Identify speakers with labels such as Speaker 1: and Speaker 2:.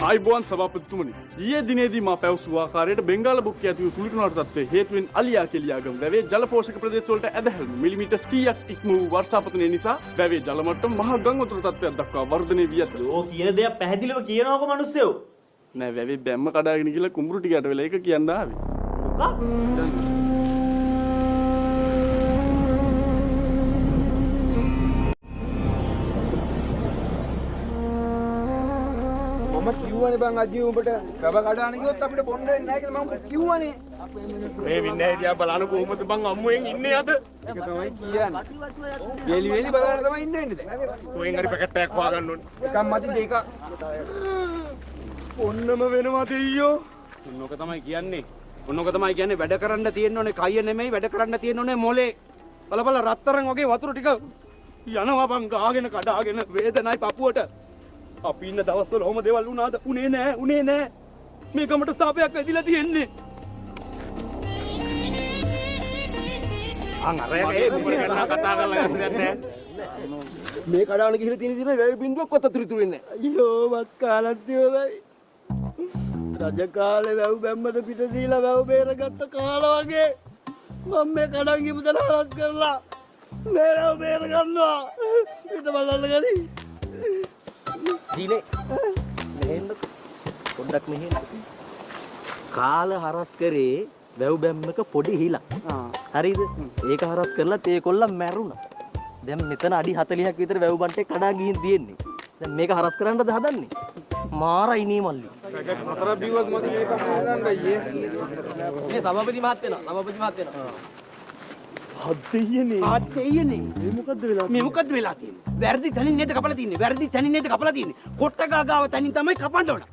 Speaker 1: ආයිබෝන් සභාපතිතුමනි ඊයේ දිනේදී මා පැවසු ආකාරයට බෙන්ගාල බුක්කේ ඇති වූ සුළුකුණාට තත්ත්වයේ හේතුවෙන් අලියා කෙලියාගම වැවේ ජල පෝෂක ප්‍රදේශ වලට ඇදහැරුණු මිලිමීටර් 100ක් ඉක්ම වූ වර්ෂාපතනය නිසා වැවේ ජල මට්ටම මහා ගම් වතුර තත්ත්වයක් දක්වා වර්ධනය වී ඇත.
Speaker 2: ඕ කියන දෙයක් පැහැදිලිව කියනවාකො මිනිස්සුયો.
Speaker 1: නෑ වැවේ බැම්ම කඩාගෙන ගිහලා කුඹුරු ටික යට වෙලා ඒක කියන්න ආවේ.
Speaker 2: මොකක්?
Speaker 3: මම කිව්වනේ බං අජී උඹට ගබ කඩාන ගියොත් අපිට බොන්න වෙන්නේ නැහැ කියලා මම කිව්වනේ.
Speaker 1: මේ වින්නේ දිහා බලන්න කොහොමද බං අම්මුවෙන් ඉන්නේ අද?
Speaker 3: ඒක තමයි කියන්නේ. වෙලි වෙලි බලන්න තමයි ඉන්න වෙන්නේ දැන්.
Speaker 1: කොහෙන් හරි පැකට් එකක් හොයාගන්න ඕනේ.
Speaker 3: එකක් මති දෙක.
Speaker 1: ඔන්නම වෙනවා දෙයියෝ.
Speaker 4: ඔන්නෝක තමයි කියන්නේ. ඔන්නෝක තමයි කියන්නේ වැඩ කරන්න තියෙන්න ඕනේ කය නෙමෙයි වැඩ කරන්න තියෙන්න ඕනේ මොලේ. බලබල රත්තරන් වගේ වතුර ටික යනවා බං ගාගෙන කඩාගෙන වේදනයි පපුවට. අපි ඉන්න දවස්වල ඔහොම දේවල් වුණාද? උනේ නෑ. මේ ගමට සාපයක් වැදිලා තියෙන්නේ.
Speaker 1: කතා කරලා ගන්නේ
Speaker 5: මේ කඩාන ගිහිල්ලා තියෙන දින වැය බින්දුවක් කොත් අතුරු ඉතුරු වෙන්නේ නැහැ.
Speaker 4: අයියෝ වත් කාලත් ඉවරයි. රජ කාලේ වැව් බැම්මට පිට දීලා වැව් බේරගත්ත කාලා වගේ මම මේ කඩන් ගිමුදල හරස් කරලා මේ වැව් බේර ගන්නවා. ඊට බලන්න ගනි.
Speaker 5: දීනේ මෙහෙන්න පොඩ්ඩක් මෙහෙන්න. කාල හරස් කරේ වැව් බැම්මක පොඩි හිලක්. හරිද? ඒක හරස් කරලා තේ කොල්ල මැරුණා. දැන් මෙතන අඩි 40ක් විතර වැව් බන්ටේ කඩා ගිහින් තියෙන්නේ. දැන් මේක හරස් කරන්නද හදන්නේ? මාරයි නේ මල්ලි.
Speaker 3: හතර බිව්වත් මත මේක හදන්න අයියේ.
Speaker 5: මේ සභාපති මහත් වෙනවා.
Speaker 4: අද්දෙයනේ මේ මොකද්ද වෙලා තියෙන්නේ? වැරදි තැනින් නේද කපලා තියෙන්නේ? කොට්ට ගාව තැනින් තමයි කපන්න ඕන.